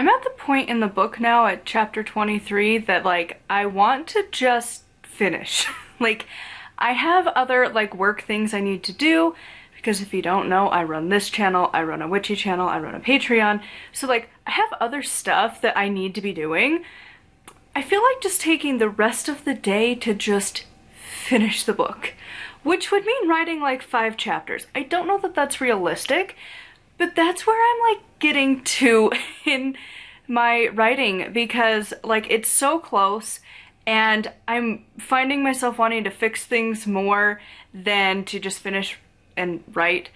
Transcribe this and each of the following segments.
I'm at the point in the book now at chapter 23 that like I want to just finish. Like I have other like work things I need to do because if you don't know, I run this channel, I run a witchy channel, I run a Patreon. So like I have other stuff that I need to be doing. I feel like just taking the rest of the day to just finish the book, which would mean writing like 5 chapters. I don't know that that's realistic, but that's where I'm like getting to in my writing because like it's so close and I'm finding myself wanting to fix things more than to just finish and write.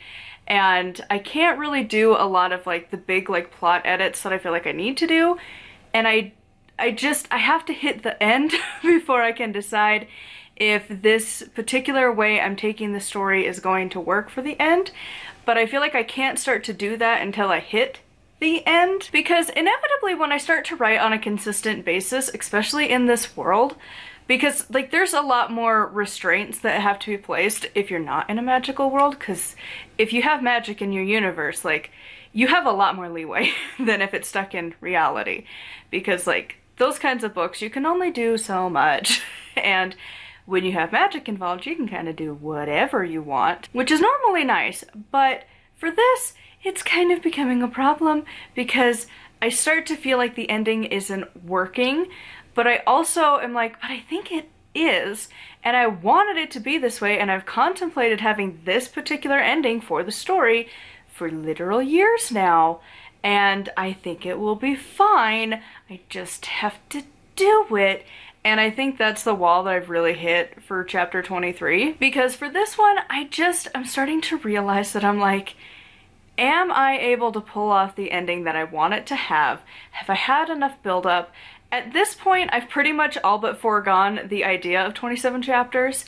And I can't really do a lot of like the big like plot edits that I feel like I need to do. And I have to hit the end before I can decide if this particular way I'm taking the story is going to work for the end. But I feel like I can't start to do that until I hit the end, because inevitably when I start to write on a consistent basis, especially in this world, because like there's a lot more restraints that have to be placed if you're not in a magical world, because if you have magic in your universe, like you have a lot more leeway than if it's stuck in reality, because like those kinds of books you can only do so much and when you have magic involved you can kind of do whatever you want, which is normally nice. But for this, it's kind of becoming a problem because I start to feel like the ending isn't working, but I also am like, but I think it is, and I wanted it to be this way, and I've contemplated having this particular ending for the story for literal years now, and I think it will be fine. I just have to do it. And I think that's the wall that I've really hit for chapter 23, because for this one, I'm starting to realize that I'm like, am I able to pull off the ending that I want it to have? Have I had enough build-up? At this point, I've pretty much all but foregone the idea of 27 chapters,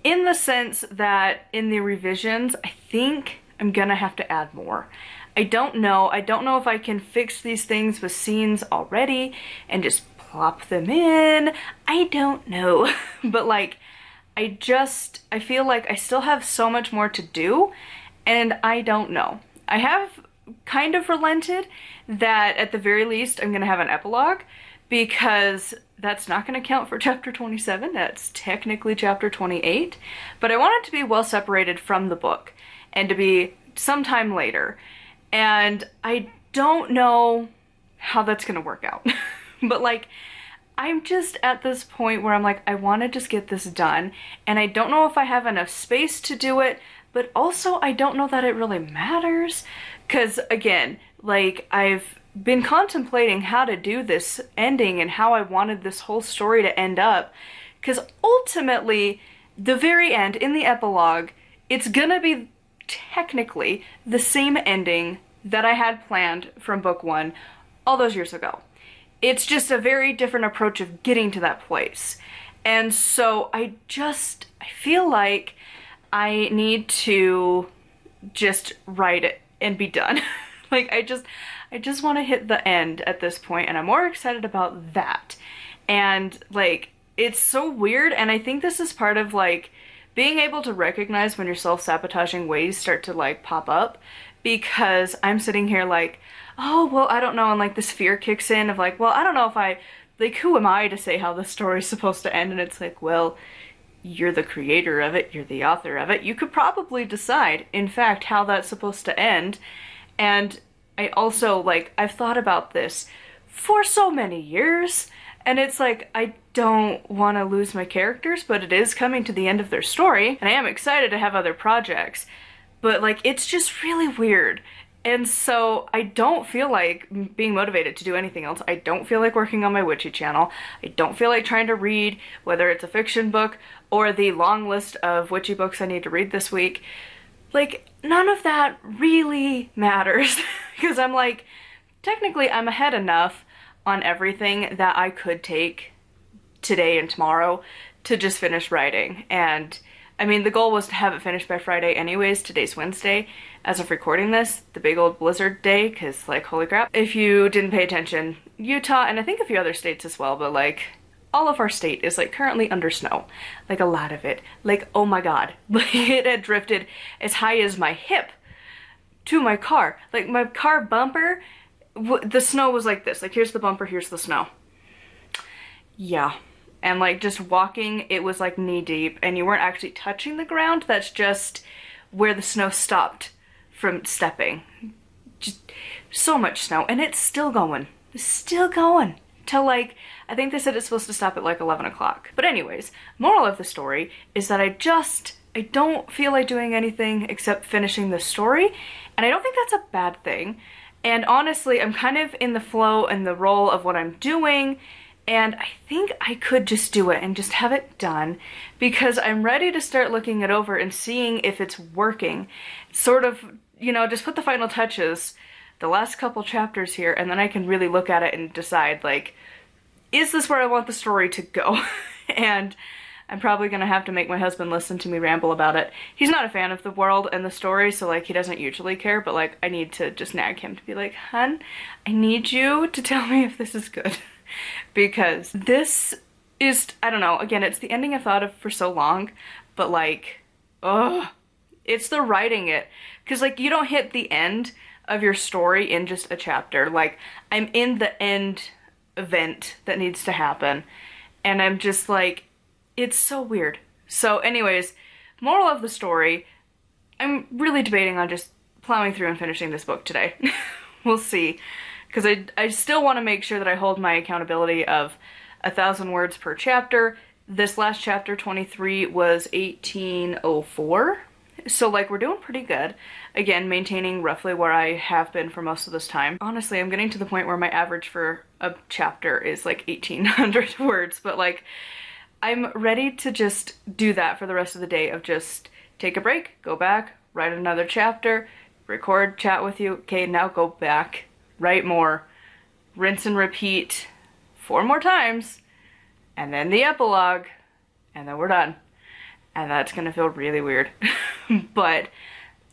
in the sense that in the revisions, I think I'm gonna have to add more. I don't know if I can fix these things with scenes already and just plop them in. I don't know. But like, I feel like I still have so much more to do, and I don't know. I have kind of relented that at the very least I'm gonna have an epilogue, because that's not gonna count for chapter 27, that's technically chapter 28, but I want it to be well separated from the book and to be sometime later. And I don't know how that's gonna work out. But like, I'm just at this point where I'm like, I wanna just get this done, and I don't know if I have enough space to do it, but also I don't know that it really matters, because again, like I've been contemplating how to do this ending and how I wanted this whole story to end up, because ultimately, the very end, in the epilogue, it's gonna be technically the same ending that I had planned from book 1 all those years ago. It's just a very different approach of getting to that place. And so I feel like I need to just write it and be done. Like I just want to hit the end at this point, and I'm more excited about that. And like, it's so weird, and I think this is part of like being able to recognize when your self-sabotaging ways start to like pop up, because I'm sitting here like, oh, well, I don't know, and like this fear kicks in of like, well, I don't know if like, who am I to say how the story's supposed to end? And it's like, well, you're the creator of it, you're the author of it, you could probably decide, in fact, how that's supposed to end. And I also, like, I've thought about this for so many years, and it's like, I don't want to lose my characters, but it is coming to the end of their story, and I am excited to have other projects, but like, it's just really weird. And so I don't feel like being motivated to do anything else. I don't feel like working on my witchy channel. I don't feel like trying to read, whether it's a fiction book or the long list of witchy books I need to read this week. Like, none of that really matters, because I'm like, technically I'm ahead enough on everything that I could take today and tomorrow to just finish writing. And I mean, the goal was to have it finished by Friday anyways. Today's Wednesday as of recording this, the big old blizzard day, because like, holy crap. If you didn't pay attention, Utah, and I think a few other states as well, but like, all of our state is like currently under snow. Like a lot of it. Like, oh my god. Like, it had drifted as high as my hip to my car. Like, my car bumper the snow was like this. Like, here's the bumper, here's the snow. Yeah. And like just walking, it was like knee deep, and you weren't actually touching the ground. That's just where the snow stopped from stepping. Just so much snow, and it's still going. It's still going till like, I think they said it's supposed to stop at like 11 o'clock. But anyways, moral of the story is that I don't feel like doing anything except finishing the story, and I don't think that's a bad thing. And honestly, I'm kind of in the flow and the role of what I'm doing, and I think I could just do it and just have it done, because I'm ready to start looking it over and seeing if it's working. Sort of, you know, just put the final touches, the last couple chapters here, and then I can really look at it and decide, like, is this where I want the story to go? And I'm probably gonna have to make my husband listen to me ramble about it. He's not a fan of the world and the story, so like he doesn't usually care, but like I need to just nag him to be like, hun, I need you to tell me if this is good. Because this is, I don't know, again, it's the ending I've thought of for so long, but like, ugh, it's the writing it. Because like you don't hit the end of your story in just a chapter. Like, I'm in the end event that needs to happen, and I'm just like, it's so weird. So anyways, moral of the story, I'm really debating on just plowing through and finishing this book today. We'll see. Because I still want to make sure that I hold my accountability of 1,000 words per chapter. This last chapter, 23, was 1804. So like we're doing pretty good. Again, maintaining roughly where I have been for most of this time. Honestly, I'm getting to the point where my average for a chapter is like 1,800 words, but like I'm ready to just do that for the rest of the day, of just take a break, go back, write another chapter, record, chat with you. Okay, now go back, write more, rinse and repeat 4 more times, and then the epilogue, and then we're done. And that's gonna feel really weird. But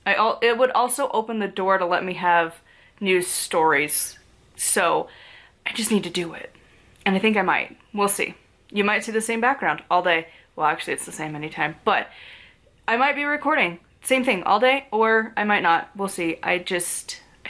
it would also open the door to let me have news stories. So I just need to do it. And I think I might. We'll see. You might see the same background all day. Well, actually it's the same anytime, but I might be recording same thing all day, or I might not. We'll see. I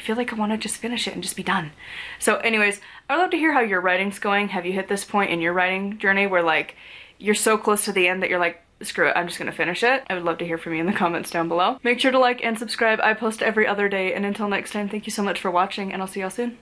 feel like I want to just finish it and just be done. So anyways, I would love to hear how your writing's going. Have you hit this point in your writing journey where like you're so close to the end that you're like, screw it, I'm just gonna finish it? I would love to hear from you in the comments down below. Make sure to like and subscribe. I post every other day, and until next time, thank you so much for watching, and I'll see y'all soon.